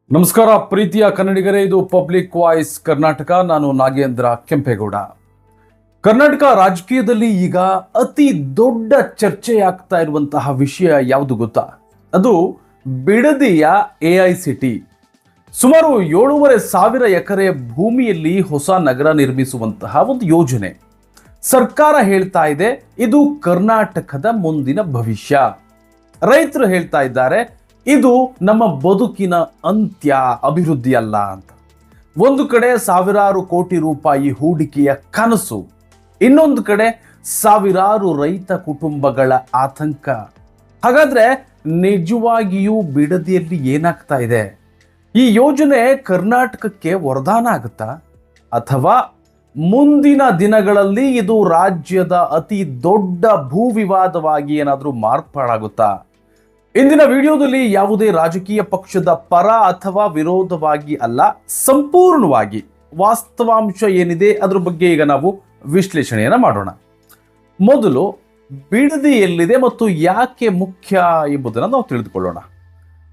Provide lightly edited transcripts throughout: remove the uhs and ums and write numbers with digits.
ನಮಸ್ಕಾರ ಪ್ರೀತಿಯ ಕನ್ನಡಿಗರೇ, ಇದು ಪಬ್ಲಿಕ್ ವಾಯ್ಸ್ ಕರ್ನಾಟಕ. ನಾನು ನಾಗೇಂದ್ರ ಕೆಂಪೇಗೌಡ. ಕರ್ನಾಟಕ ರಾಜಕೀಯದಲ್ಲಿ ಈಗ ಅತಿ ದೊಡ್ಡ ಚರ್ಚೆಯಾಗ್ತಾ ಇರುವಂತಹ ವಿಷಯ ಯಾವುದು ಗೊತ್ತಾ? ಅದು ಬಿಡದಿಯ AICT. ಸುಮಾರು 7,500 ಎಕರೆ ಭೂಮಿಯಲ್ಲಿ ಹೊಸ ನಗರ ನಿರ್ಮಿಸುವಂತಹ ಒಂದು ಯೋಜನೆ. ಸರ್ಕಾರ ಹೇಳ್ತಾ ಇದೆ ಇದು ಕರ್ನಾಟಕದ ಮುಂದಿನ ಭವಿಷ್ಯ. ರೈತರು ಹೇಳ್ತಾ ಇದ್ದಾರೆ ಇದು ನಮ್ಮ ಬದುಕಿನ ಅಂತ್ಯ, ಅಭಿವೃದ್ಧಿ ಅಲ್ಲ ಅಂತ. ಒಂದು ಕಡೆ ಸಾವಿರಾರು ಕೋಟಿ ರೂಪಾಯಿ ಹೂಡಿಕೆಯ ಕನಸು, ಇನ್ನೊಂದು ಕಡೆ ಸಾವಿರಾರು ರೈತ ಕುಟುಂಬಗಳ ಆತಂಕ. ಹಾಗಾದ್ರೆ ನಿಜವಾಗಿಯೂ ಬಿಡದಿಯಲ್ಲಿ ಏನಾಗ್ತಾ ಇದೆ? ಈ ಯೋಜನೆ ಕರ್ನಾಟಕಕ್ಕೆ ವರದಾನ ಆಗುತ್ತಾ, ಅಥವಾ ಮುಂದಿನ ದಿನಗಳಲ್ಲಿ ಇದು ರಾಜ್ಯದ ಅತಿ ದೊಡ್ಡ ಭೂ ವಿವಾದವಾಗಿ ಏನಾದರೂ ಮಾರ್ಪಾಡಾಗುತ್ತಾ? ಇಂದಿನ ವಿಡಿಯೋದಲ್ಲಿ ಯಾವುದೇ ರಾಜಕೀಯ ಪಕ್ಷದ ಪರ ಅಥವಾ ವಿರೋಧವಾಗಿ ಅಲ್ಲ, ಸಂಪೂರ್ಣವಾಗಿ ವಾಸ್ತವಾಂಶ ಏನಿದೆ ಅದ್ರ ಬಗ್ಗೆ ಈಗ ನಾವು ವಿಶ್ಲೇಷಣೆಯನ್ನು ಮಾಡೋಣ. ಮೊದಲು ಬಿಡದಿ ಎಲ್ಲಿದೆ ಮತ್ತು ಯಾಕೆ ಮುಖ್ಯ ಎಂಬುದನ್ನು ನಾವು ತಿಳಿದುಕೊಳ್ಳೋಣ.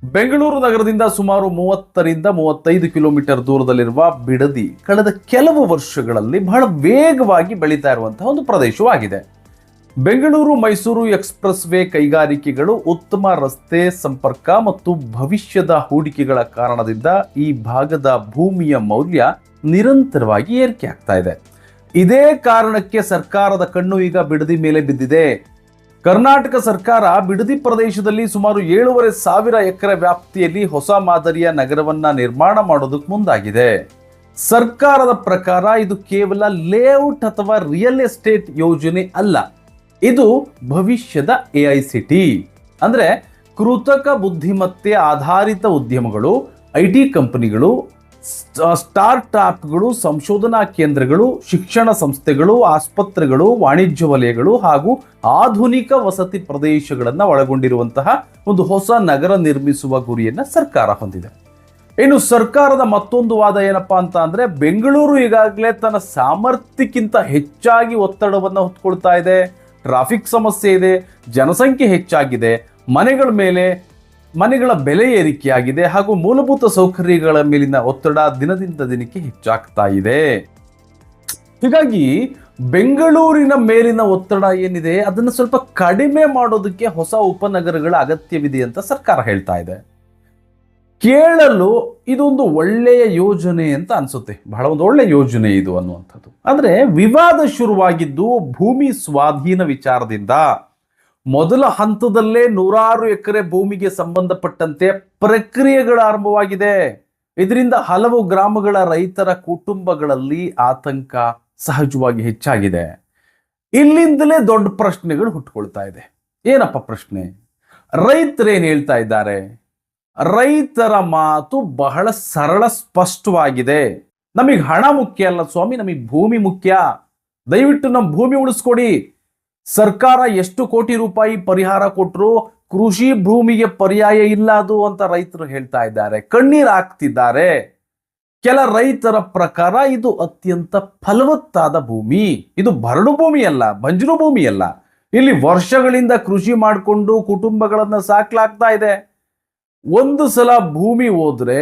ಬೆಂಗಳೂರು ನಗರದಿಂದ ಸುಮಾರು 30ರಿಂದ 35 ಕಿಲೋಮೀಟರ್ ದೂರದಲ್ಲಿರುವ ಬಿಡದಿ ಕಳೆದ ಕೆಲವು ವರ್ಷಗಳಲ್ಲಿ ಬಹಳ ವೇಗವಾಗಿ ಬೆಳೀತಾ ಇರುವಂತಹ ಒಂದು ಪ್ರದೇಶವಾಗಿದೆ. ಬೆಂಗಳೂರು ಮೈಸೂರು ಎಕ್ಸ್ಪ್ರೆಸ್ ವೇ ಕೈಗಾರಿಕೆಗಳು, ಉತ್ತಮ ರಸ್ತೆ ಸಂಪರ್ಕ ಮತ್ತು ಭವಿಷ್ಯದ ಹೂಡಿಕೆಗಳ ಕಾರಣದಿಂದ ಈ ಭಾಗದ ಭೂಮಿಯ ಮೌಲ್ಯ ನಿರಂತರವಾಗಿ ಏರಿಕೆ ಆಗ್ತಾ ಇದೆ. ಇದೇ ಕಾರಣಕ್ಕೆ ಸರ್ಕಾರದ ಕಣ್ಣು ಈಗ ಬಿಡದಿ ಮೇಲೆ ಬಿದ್ದಿದೆ. ಕರ್ನಾಟಕ ಸರ್ಕಾರ ಬಿಡದಿ ಪ್ರದೇಶದಲ್ಲಿ ಸುಮಾರು 7,500 ಎಕರೆ ವ್ಯಾಪ್ತಿಯಲ್ಲಿ ಹೊಸ ಮಾದರಿಯ ನಗರವನ್ನ ನಿರ್ಮಾಣ ಮಾಡೋದಕ್ಕೆ ಮುಂದಾಗಿದೆ. ಸರ್ಕಾರದ ಪ್ರಕಾರ ಇದು ಕೇವಲ ಲೇಔಟ್ ಅಥವಾ ರಿಯಲ್ ಎಸ್ಟೇಟ್ ಯೋಜನೆ ಅಲ್ಲ, ಇದು ಭವಿಷ್ಯದ AICT. ಅಂದ್ರೆ ಕೃತಕ ಬುದ್ಧಿಮತ್ತೆ ಆಧಾರಿತ ಉದ್ಯಮಗಳು, IT ಕಂಪನಿಗಳು, ಸ್ಟಾರ್ಟ್ಅಪ್ಗಳು, ಸಂಶೋಧನಾ ಕೇಂದ್ರಗಳು, ಶಿಕ್ಷಣ ಸಂಸ್ಥೆಗಳು, ಆಸ್ಪತ್ರೆಗಳು, ವಾಣಿಜ್ಯ ವಲಯಗಳು ಹಾಗೂ ಆಧುನಿಕ ವಸತಿ ಪ್ರದೇಶಗಳನ್ನು ಒಳಗೊಂಡಿರುವಂತಹ ಒಂದು ಹೊಸ ನಗರ ನಿರ್ಮಿಸುವ ಗುರಿಯನ್ನ ಸರ್ಕಾರ ಹೊಂದಿದೆ. ಇನ್ನು ಸರ್ಕಾರದ ಮತ್ತೊಂದು ವಾದ ಏನಪ್ಪಾ ಅಂತ ಅಂದ್ರೆ, ಬೆಂಗಳೂರು ಈಗಾಗಲೇ ತನ್ನ ಸಾಮರ್ಥ್ಯಕ್ಕಿಂತ ಹೆಚ್ಚಾಗಿ ಒತ್ತಡವನ್ನು ಹೊತ್ಕೊಳ್ತಾ ಇದೆ. ಟ್ರಾಫಿಕ್ ಸಮಸ್ಯೆ ಇದೆ, ಜನಸಂಖ್ಯೆ ಹೆಚ್ಚಾಗಿದೆ, ಮನೆಗಳ ಬೆಲೆ ಏರಿಕೆಯಾಗಿದೆ ಹಾಗೂ ಮೂಲಭೂತ ಸೌಕರ್ಯಗಳ ಮೇಲಿನ ಒತ್ತಡ ದಿನದಿಂದ ದಿನಕ್ಕೆ ಹೆಚ್ಚಾಗ್ತಾ ಇದೆ. ಹೀಗಾಗಿ ಬೆಂಗಳೂರಿನ ಮೇಲಿನ ಒತ್ತಡ ಏನಿದೆ ಅದನ್ನು ಸ್ವಲ್ಪ ಕಡಿಮೆ ಮಾಡೋದಕ್ಕೆ ಹೊಸ ಉಪನಗರಗಳ ಅಗತ್ಯವಿದೆ ಅಂತ ಸರ್ಕಾರ ಹೇಳ್ತಾ ಇದೆ. ಕೇಳಲು ಇದೊಂದು ಒಳ್ಳೆಯ ಯೋಜನೆ ಅಂತ ಅನ್ಸುತ್ತೆ, ಬಹಳ ಒಂದು ಒಳ್ಳೆಯ ಯೋಜನೆ ಇದು ಅನ್ನುವಂಥದ್ದು. ಆದರೆ ವಿವಾದ ಶುರುವಾಗಿದ್ದು ಭೂಮಿ ಸ್ವಾಧೀನ ವಿಚಾರದಿಂದ. ಮೊದಲ ಹಂತದಲ್ಲೇ 100 ಎಕರೆ ಭೂಮಿಗೆ ಸಂಬಂಧಪಟ್ಟಂತೆ ಪ್ರಕ್ರಿಯೆಗಳು ಆರಂಭವಾಗಿದೆ. ಇದರಿಂದ ಹಲವು ಗ್ರಾಮಗಳ ರೈತರ ಕುಟುಂಬಗಳಲ್ಲಿ ಆತಂಕ ಸಹಜವಾಗಿ ಹೆಚ್ಚಾಗಿದೆ. ಇಲ್ಲಿಂದಲೇ ದೊಡ್ಡ ಪ್ರಶ್ನೆಗಳು ಹುಟ್ಟುಕೊಳ್ತಾ ಇದೆ. ಏನಪ್ಪ ಪ್ರಶ್ನೆ? ರೈತರೇನು ಹೇಳ್ತಾ ಇದ್ದಾರೆ? ರೈತರ ಮಾತು ಬಹಳ ಸರಳ, ಸ್ಪಷ್ಟವಾಗಿದೆ. ನಮಗೆ ಹಣ ಮುಖ್ಯ ಅಲ್ಲ ಸ್ವಾಮಿ, ನಮಗೆ ಭೂಮಿ ಮುಖ್ಯ. ದಯವಿಟ್ಟು ನಮ್ಮ ಭೂಮಿ ಉಳಿಸ್ಕೊಡಿ. ಸರ್ಕಾರ ಎಷ್ಟು ಕೋಟಿ ರೂಪಾಯಿ ಪರಿಹಾರ ಕೊಟ್ಟರು, ಕೃಷಿ ಭೂಮಿಗೆ ಪರ್ಯಾಯ ಇಲ್ಲ ಅದು ಅಂತ ರೈತರು ಹೇಳ್ತಾ ಇದ್ದಾರೆ, ಕಣ್ಣೀರು ಹಾಕ್ತಿದ್ದಾರೆ. ಕೆಲ ರೈತರ ಪ್ರಕಾರ ಇದು ಅತ್ಯಂತ ಫಲವತ್ತಾದ ಭೂಮಿ, ಇದು ಬರಡು ಭೂಮಿ ಅಲ್ಲ, ಬಂಜರು ಭೂಮಿ ಅಲ್ಲ. ಇಲ್ಲಿ ವರ್ಷಗಳಿಂದ ಕೃಷಿ ಮಾಡಿಕೊಂಡು ಕುಟುಂಬಗಳನ್ನ ಸಾಕ್ಲಾಗ್ತಾ ಇದೆ. ಒಂದು ಸಲ ಭೂಮಿ ಹೋದ್ರೆ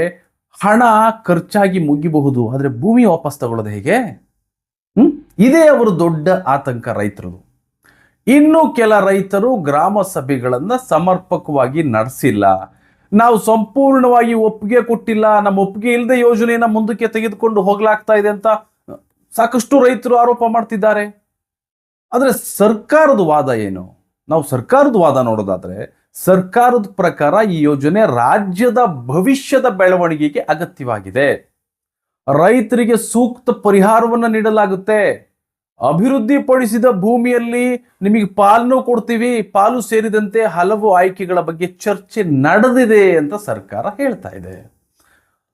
ಹಣ ಖರ್ಚಾಗಿ ಮುಗಿಬಹುದು, ಆದರೆ ಭೂಮಿ ವಾಪಸ್ ತಗೊಳ್ಳೋದು ಹೇಗೆ? ಇದೇ ಅವರು ದೊಡ್ಡ ಆತಂಕ ರೈತರದು. ಇನ್ನು ಕೆಲ ರೈತರು ಗ್ರಾಮ ಸಭೆಗಳನ್ನ ಸಮರ್ಪಕವಾಗಿ ನಡೆಸಿಲ್ಲ, ನಾವು ಸಂಪೂರ್ಣವಾಗಿ ಒಪ್ಪಿಗೆ ಕೊಟ್ಟಿಲ್ಲ, ನಮ್ಮ ಒಪ್ಪಿಗೆ ಇಲ್ಲದೆ ಯೋಜನೆಯನ್ನ ಮುಂದಕ್ಕೆ ತೆಗೆದುಕೊಂಡು ಹೋಗ್ಲಾಗ್ತಾ ಇದೆ ಅಂತ ಸಾಕಷ್ಟು ರೈತರು ಆರೋಪ ಮಾಡ್ತಿದ್ದಾರೆ. ಆದರೆ ಸರ್ಕಾರದ ವಾದ ಏನು? ನಾವು ಸರ್ಕಾರದ ವಾದ ನೋಡೋದಾದ್ರೆ, ಸರ್ಕಾರದ ಪ್ರಕಾರ ಈ ಯೋಜನೆ ರಾಜ್ಯದ ಭವಿಷ್ಯದ ಬೆಳವಣಿಗೆಗೆ ಅಗತ್ಯವಾಗಿದೆ. ರೈತರಿಗೆ ಸೂಕ್ತ ಪರಿಹಾರವನ್ನು ನೀಡಲಾಗುತ್ತೆ. ಅಭಿವೃದ್ಧಿಪಡಿಸಿದ ಭೂಮಿಯಲ್ಲಿ ನಿಮಗೆ ಪಾಲನ್ನು ಕೊಡ್ತೀವಿ, ಪಾಲು ಸೇರಿದಂತೆ ಹಲವು ಆಯ್ಕೆಗಳ ಬಗ್ಗೆ ಚರ್ಚೆ ನಡೆದಿದೆ ಅಂತ ಸರ್ಕಾರ ಹೇಳ್ತಾ ಇದೆ.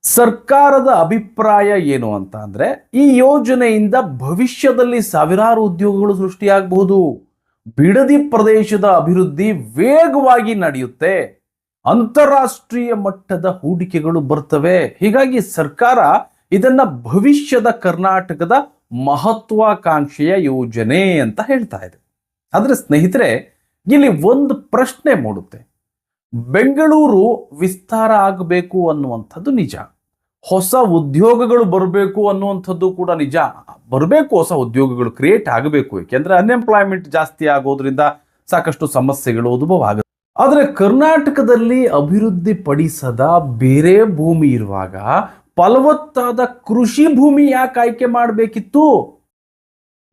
ಸರ್ಕಾರದ ಅಭಿಪ್ರಾಯ ಏನು ಅಂತ ಅಂದ್ರೆ, ಈ ಯೋಜನೆಯಿಂದ ಭವಿಷ್ಯದಲ್ಲಿ ಸಾವಿರಾರು ಉದ್ಯೋಗಗಳು ಸೃಷ್ಟಿಯಾಗಬಹುದು, ಬಿಡದಿ ಪ್ರದೇಶದ ಅಭಿವೃದ್ಧಿ ವೇಗವಾಗಿ ನಡೆಯುತ್ತೆ, ಅಂತಾರಾಷ್ಟ್ರೀಯ ಮಟ್ಟದ ಹೂಡಿಕೆಗಳು ಬರ್ತವೆ. ಹೀಗಾಗಿ ಸರ್ಕಾರ ಇದನ್ನ ಭವಿಷ್ಯದ ಕರ್ನಾಟಕದ ಮಹತ್ವಾಕಾಂಕ್ಷೆಯ ಯೋಜನೆ ಅಂತ ಹೇಳ್ತಾ ಇದೆ. ಆದ್ರೆ ಸ್ನೇಹಿತರೆ, ಇಲ್ಲಿ ಒಂದು ಪ್ರಶ್ನೆ ಮೂಡುತ್ತೆ. ಬೆಂಗಳೂರು ವಿಸ್ತಾರ ಆಗಬೇಕು ಅನ್ನುವಂಥದ್ದು ನಿಜ. ಹೊಸ ಉದ್ಯೋಗಗಳು ಬರಬೇಕು ಅನ್ನುವಂಥದ್ದು ಕೂಡ ನಿಜ. ಬರಬೇಕು, ಹೊಸ ಉದ್ಯೋಗಗಳು ಕ್ರಿಯೇಟ್ ಆಗಬೇಕು. ಏಕೆಂದ್ರೆ ಅನ್ಎಂಪ್ಲಾಯ್ಮೆಂಟ್ ಜಾಸ್ತಿ ಆಗೋದ್ರಿಂದ ಸಾಕಷ್ಟು ಸಮಸ್ಯೆಗಳು ಉದ್ಭವ ಆಗುತ್ತೆ. ಆದರೆ ಕರ್ನಾಟಕದಲ್ಲಿ ಅಭಿವೃದ್ಧಿ ಪಡಿಸದ ಬೇರೆ ಭೂಮಿ ಇರುವಾಗ ಫಲವತ್ತಾದ ಕೃಷಿ ಭೂಮಿ ಯಾಕೆ ಆಯ್ಕೆ ಮಾಡಬೇಕಿತ್ತು?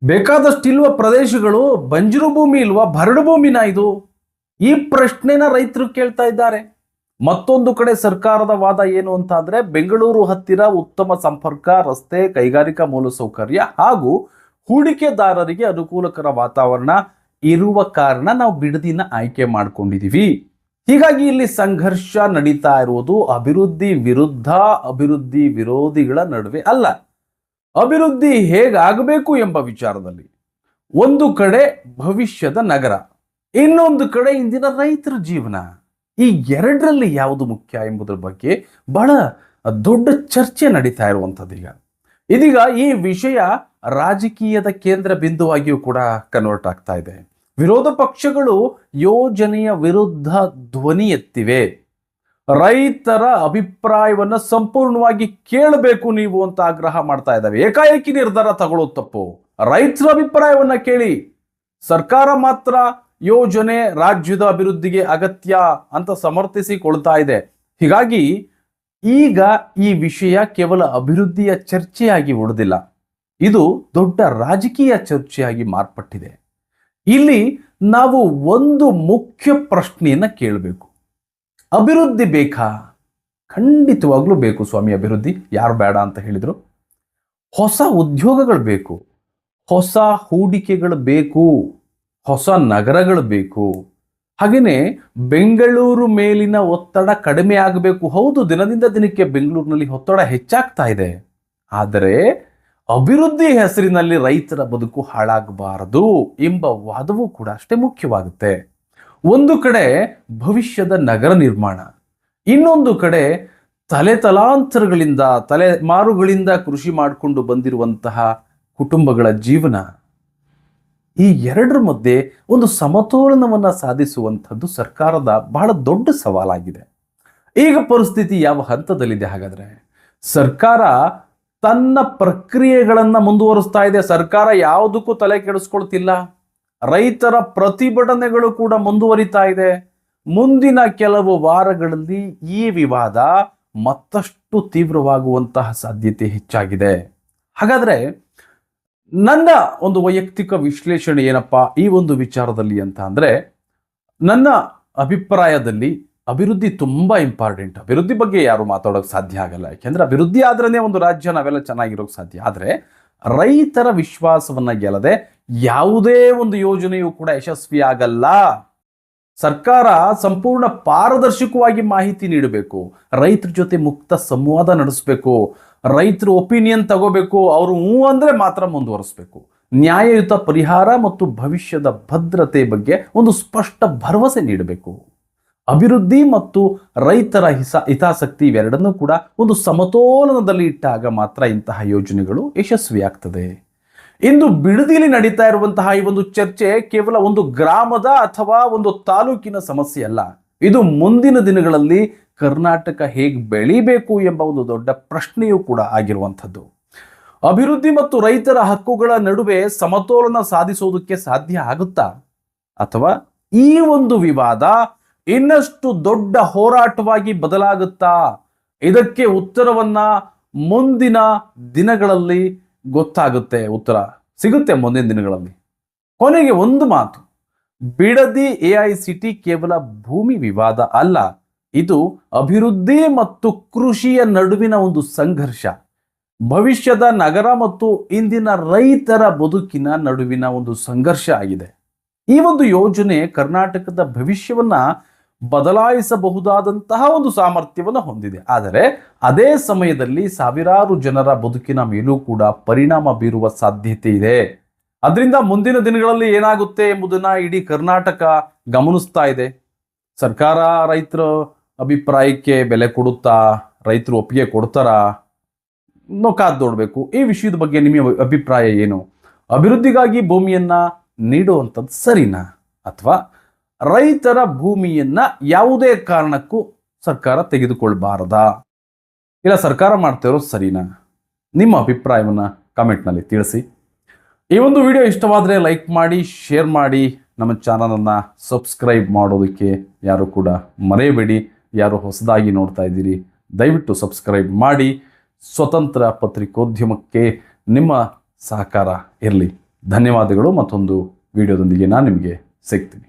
ಬೇಕಾದಷ್ಟಿಲ್ವ ಪ್ರದೇಶಗಳು? ಬಂಜರು ಭೂಮಿ ಇಲ್ವಾ? ಬರಡು ಭೂಮಿನ ಇದು? ಈ ಪ್ರಶ್ನೆನ ರೈತರು ಕೇಳ್ತಾ ಇದ್ದಾರೆ. ಮತ್ತೊಂದು ಕಡೆ ಸರ್ಕಾರದ ವಾದ ಏನು ಅಂತ ಅಂದ್ರೆ, ಬೆಂಗಳೂರು ಹತ್ತಿರ ಉತ್ತಮ ಸಂಪರ್ಕ, ರಸ್ತೆ, ಕೈಗಾರಿಕಾ ಮೂಲಸೌಕರ್ಯ ಹಾಗೂ ಹೂಡಿಕೆದಾರರಿಗೆ ಅನುಕೂಲಕರ ವಾತಾವರಣ ಇರುವ ಕಾರಣ ನಾವು ಬಿಡದಿನ ಆಯ್ಕೆ ಮಾಡ್ಕೊಂಡಿದೀವಿ. ಹೀಗಾಗಿ ಇಲ್ಲಿ ಸಂಘರ್ಷ ನಡೀತಾ ಇರುವುದು ಅಭಿವೃದ್ಧಿ ವಿರುದ್ಧ, ಅಭಿವೃದ್ಧಿ ವಿರೋಧಿಗಳ ನಡುವೆ ಅಲ್ಲ, ಅಭಿವೃದ್ಧಿ ಹೇಗಾಗಬೇಕು ಎಂಬ ವಿಚಾರದಲ್ಲಿ. ಒಂದು ಕಡೆ ಭವಿಷ್ಯದ ನಗರ, ಇನ್ನೊಂದು ಕಡೆ ಇಂದಿನ ರೈತರ ಜೀವನ. ಈ ಎರಡರಲ್ಲಿ ಯಾವುದು ಮುಖ್ಯ ಎಂಬುದರ ಬಗ್ಗೆ ಬಹಳ ದೊಡ್ಡ ಚರ್ಚೆ ನಡೀತಾ ಇರುವಂಥದ್ದು. ಇದೀಗ ಈ ವಿಷಯ ರಾಜಕೀಯದ ಕೇಂದ್ರ ಬಿಂದುವಾಗಿಯೂ ಕೂಡ ಕನ್ವರ್ಟ್ ಆಗ್ತಾ ಇದೆ. ವಿರೋಧ ಪಕ್ಷಗಳು ಯೋಜನೆಯ ವಿರುದ್ಧ ಧ್ವನಿ ಎತ್ತಿವೆ. ರೈತರ ಅಭಿಪ್ರಾಯವನ್ನ ಸಂಪೂರ್ಣವಾಗಿ ಕೇಳಬೇಕು ನೀವು ಅಂತ ಆಗ್ರಹ ಮಾಡ್ತಾ ಇದ್ದಾವೆ. ಏಕಾಏಕಿ ನಿರ್ಧಾರ ತಗೊಳ್ಳೋದು ತಪ್ಪು. ರೈತರ ಅಭಿಪ್ರಾಯವನ್ನ ಕೇಳಿ. ಸರ್ಕಾರ ಮಾತ್ರ ಯೋಜನೆ ರಾಜ್ಯದ ಅಭಿವೃದ್ಧಿಗೆ ಅಗತ್ಯ ಅಂತ ಸಮರ್ಥಿಸಿಕೊಳ್ತಾ ಇದೆ. ಹೀಗಾಗಿ ಈಗ ಈ ವಿಷಯ ಕೇವಲ ಅಭಿವೃದ್ಧಿಯ ಚರ್ಚೆಯಾಗಿ ಉಳಿದಿಲ್ಲ, ಇದು ದೊಡ್ಡ ರಾಜಕೀಯ ಚರ್ಚೆಯಾಗಿ ಮಾರ್ಪಟ್ಟಿದೆ. ಇಲ್ಲಿ ನಾವು ಒಂದು ಮುಖ್ಯ ಪ್ರಶ್ನೆಯನ್ನ ಕೇಳಬೇಕು. ಅಭಿವೃದ್ಧಿ ಬೇಕಾ? ಖಂಡಿತವಾಗ್ಲೂ ಬೇಕು ಸ್ವಾಮಿ ಅಭಿವೃದ್ಧಿ, ಯಾರು ಬೇಡ ಅಂತ ಹೇಳಿದ್ರು. ಹೊಸ ಉದ್ಯೋಗಗಳು ಬೇಕು, ಹೊಸ ಹೂಡಿಕೆಗಳು ಬೇಕು, ಹೊಸ ನಗರಗಳು ಬೇಕು. ಹಾಗೆಯೇ ಬೆಂಗಳೂರು ಮೇಲಿನ ಒತ್ತಡ ಕಡಿಮೆ ಆಗಬೇಕು. ಹೌದು, ದಿನದಿಂದ ದಿನಕ್ಕೆ ಬೆಂಗಳೂರಿನಲ್ಲಿ ಒತ್ತಡ ಹೆಚ್ಚಾಗ್ತಾ ಇದೆ. ಆದರೆ ಅಭಿವೃದ್ಧಿ ಹೆಸರಿನಲ್ಲಿ ರೈತರ ಬದುಕು ಹಾಳಾಗಬಾರದು ಎಂಬ ವಾದವೂ ಕೂಡ ಅಷ್ಟೇ ಮುಖ್ಯವಾಗುತ್ತೆ. ಒಂದು ಕಡೆ ಭವಿಷ್ಯದ ನಗರ ನಿರ್ಮಾಣ, ಇನ್ನೊಂದು ಕಡೆ ತಲೆತಲಾಂತರಗಳಿಂದ, ತಲೆಮಾರುಗಳಿಂದ ಕೃಷಿ ಮಾಡಿಕೊಂಡು ಬಂದಿರುವಂತಹ ಕುಟುಂಬಗಳ ಜೀವನ. ಈ ಎರಡರ ಮಧ್ಯೆ ಒಂದು ಸಮತೋಲನವನ್ನು ಸಾಧಿಸುವಂಥದ್ದು ಸರ್ಕಾರದ ಬಹಳ ದೊಡ್ಡ ಸವಾಲಾಗಿದೆ. ಈಗ ಪರಿಸ್ಥಿತಿ ಯಾವ ಹಂತದಲ್ಲಿದೆ? ಹಾಗಾದ್ರೆ ಸರ್ಕಾರ ತನ್ನ ಪ್ರಕ್ರಿಯೆಗಳನ್ನು ಮುಂದುವರಿಸ್ತಾ ಇದೆ. ಸರ್ಕಾರ ಯಾವುದಕ್ಕೂ ತಲೆ ಕೆಡಿಸ್ಕೊಳ್ತಿಲ್ಲ. ರೈತರ ಪ್ರತಿಭಟನೆಗಳು ಕೂಡ ಮುಂದುವರಿತಾ ಇದೆ. ಮುಂದಿನ ಕೆಲವು ವಾರಗಳಲ್ಲಿ ಈ ವಿವಾದ ಮತ್ತಷ್ಟು ತೀವ್ರವಾಗುವಂತಹ ಸಾಧ್ಯತೆ ಹೆಚ್ಚಾಗಿದೆ. ಹಾಗಾದ್ರೆ ನನ್ನ ಒಂದು ವೈಯಕ್ತಿಕ ವಿಶ್ಲೇಷಣೆ ಏನಪ್ಪಾ ಈ ಒಂದು ವಿಚಾರದಲ್ಲಿ ಅಂತ ಅಂದ್ರೆ, ನನ್ನ ಅಭಿಪ್ರಾಯದಲ್ಲಿ ಅಭಿವೃದ್ಧಿ ತುಂಬಾ ಇಂಪಾರ್ಟೆಂಟ್. ಅಭಿವೃದ್ಧಿ ಬಗ್ಗೆ ಯಾರು ಮಾತಾಡೋಕೆ ಸಾಧ್ಯ ಆಗಲ್ಲ. ಯಾಕೆಂದ್ರೆ ಅಭಿವೃದ್ಧಿ ಆದ್ರೇನೆ ಒಂದು ರಾಜ್ಯ ನಾವೆಲ್ಲ ಚೆನ್ನಾಗಿರೋಕೆ ಸಾಧ್ಯ. ಆದ್ರೆ ರೈತರ ವಿಶ್ವಾಸವನ್ನ ಗೆಲ್ಲದೆ ಯಾವುದೇ ಒಂದು ಯೋಜನೆಯೂ ಕೂಡ ಯಶಸ್ವಿ ಆಗಲ್ಲ. ಸರ್ಕಾರ ಸಂಪೂರ್ಣ ಪಾರದರ್ಶಕವಾಗಿ ಮಾಹಿತಿ ನೀಡಬೇಕು, ರೈತರ ಜೊತೆ ಮುಕ್ತ ಸಂವಾದ ನಡೆಸಬೇಕು, ರೈತರು ಒಪಿನಿಯನ್ ತಗೋಬೇಕು, ಅವರು ಹ್ಞೂ ಅಂದ್ರೆ ಮಾತ್ರ ಮುಂದುವರಿಸಬೇಕು. ನ್ಯಾಯಯುತ ಪರಿಹಾರ ಮತ್ತು ಭವಿಷ್ಯದ ಭದ್ರತೆ ಬಗ್ಗೆ ಒಂದು ಸ್ಪಷ್ಟ ಭರವಸೆ ನೀಡಬೇಕು. ಅಭಿವೃದ್ಧಿ ಮತ್ತು ರೈತರ ಹಿತಾಸಕ್ತಿ ಇವೆರಡನ್ನೂ ಕೂಡ ಒಂದು ಸಮತೋಲನದಲ್ಲಿ ಇಟ್ಟಾಗ ಮಾತ್ರ ಇಂತಹ ಯೋಜನೆಗಳು ಯಶಸ್ವಿಯಾಗ್ತದೆ. ಇಂದು ಬಿಡದಿಯಲ್ಲಿ ನಡೀತಾ ಇರುವಂತಹ ಈ ಒಂದು ಚರ್ಚೆ ಕೇವಲ ಒಂದು ಗ್ರಾಮದ ಅಥವಾ ಒಂದು ತಾಲೂಕಿನ ಸಮಸ್ಯೆ ಅಲ್ಲ. ಇದು ಮುಂದಿನ ದಿನಗಳಲ್ಲಿ ಕರ್ನಾಟಕ ಹೇಗೆ ಬೆಳಿಬೇಕು ಎಂಬ ಒಂದು ದೊಡ್ಡ ಪ್ರಶ್ನೆಯೂ ಕೂಡ ಆಗಿರುವಂಥದ್ದು. ಅಭಿವೃದ್ಧಿ ಮತ್ತು ರೈತರ ಹಕ್ಕುಗಳ ನಡುವೆ ಸಮತೋಲನ ಸಾಧಿಸೋದಕ್ಕೆ ಸಾಧ್ಯ ಆಗುತ್ತಾ, ಅಥವಾ ಈ ಒಂದು ವಿವಾದ ಇನ್ನಷ್ಟು ದೊಡ್ಡ ಹೋರಾಟವಾಗಿ ಬದಲಾಗುತ್ತಾ? ಇದಕ್ಕೆ ಉತ್ತರವನ್ನ ಮುಂದಿನ ದಿನಗಳಲ್ಲಿ ಗೊತ್ತಾಗುತ್ತೆ. ಉತ್ತರ ಸಿಗುತ್ತೆ ಮುಂದಿನ ದಿನಗಳಲ್ಲಿ. ಕೊನೆಗೆ ಒಂದು ಮಾತು, ಬಿಡದಿ AICT ಕೇವಲ ಭೂಮಿ ವಿವಾದ ಅಲ್ಲ, ಇದು ಅಭಿವೃದ್ಧಿ ಮತ್ತು ಕೃಷಿಯ ನಡುವಿನ ಒಂದು ಸಂಘರ್ಷ, ಭವಿಷ್ಯದ ನಗರ ಮತ್ತು ಇಂದಿನ ರೈತರ ಬದುಕಿನ ನಡುವಿನ ಒಂದು ಸಂಘರ್ಷ ಆಗಿದೆ. ಈ ಒಂದು ಯೋಜನೆ ಕರ್ನಾಟಕದ ಭವಿಷ್ಯವನ್ನ ಬದಲಾಯಿಸಬಹುದಾದಂತಹ ಒಂದು ಸಾಮರ್ಥ್ಯವನ್ನು ಹೊಂದಿದೆ. ಆದರೆ ಅದೇ ಸಮಯದಲ್ಲಿ ಸಾವಿರಾರು ಜನರ ಬದುಕಿನ ಮೇಲೂ ಕೂಡ ಪರಿಣಾಮ ಬೀರುವ ಸಾಧ್ಯತೆ ಇದೆ. ಅದರಿಂದ ಮುಂದಿನ ದಿನಗಳಲ್ಲಿ ಏನಾಗುತ್ತೆ ಎಂಬುದನ್ನ ಇಡೀ ಕರ್ನಾಟಕ ಗಮನಿಸ್ತಾ ಇದೆ. ಸರ್ಕಾರ ರೈತರ ಅಭಿಪ್ರಾಯಕ್ಕೆ ಬೆಲೆ ಕೊಡುತ್ತಾ, ರೈತರು ಒಪ್ಪಿಗೆ ಕೊಡ್ತಾರಾ ಕಾದ್ ನೋಡ್ಬೇಕು. ಈ ವಿಷಯದ ಬಗ್ಗೆ ನಿಮ್ಮ ಅಭಿಪ್ರಾಯ ಏನು? ಅಭಿವೃದ್ಧಿಗಾಗಿ ಭೂಮಿಯನ್ನ ನೀಡುವಂಥದ್ದು ಸರಿನಾ, ಅಥವಾ ರೈತರ ಭೂಮಿಯನ್ನ ಯಾವುದೇ ಕಾರಣಕ್ಕೂ ಸರ್ಕಾರ ತೆಗೆದುಕೊಳ್ಬಾರದಾ, ಇಲ್ಲ ಸರ್ಕಾರ ಮಾಡ್ತಿರೋ ಸರಿನಾ? ನಿಮ್ಮ ಅಭಿಪ್ರಾಯವನ್ನ ಕಾಮೆಂಟ್ನಲ್ಲಿ ತಿಳಿಸಿ. ಈ ಒಂದು ವಿಡಿಯೋ ಇಷ್ಟವಾದರೆ ಲೈಕ್ ಮಾಡಿ, ಶೇರ್ ಮಾಡಿ, ನಮ್ಮ ಚಾನಲನ್ನು ಸಬ್ಸ್ಕ್ರೈಬ್ ಮಾಡೋದಕ್ಕೆ ಯಾರು ಕೂಡ ಮರೆಯಬೇಡಿ. ಯಾರು ಹೊಸದಾಗಿ ನೋಡ್ತಾ ಇದ್ದೀರಿ ದಯವಿಟ್ಟು ಸಬ್ಸ್ಕ್ರೈಬ್ ಮಾಡಿ. ಸ್ವತಂತ್ರ ಪತ್ರಿಕೋದ್ಯಮಕ್ಕೆ ನಿಮ್ಮ ಸಹಕಾರ ಇರಲಿ. ಧನ್ಯವಾದಗಳು. ಮತ್ತೊಂದು ವಿಡಿಯೋದೊಂದಿಗೆ ನಾನು ನಿಮಗೆ ಸಿಗ್ತೀನಿ.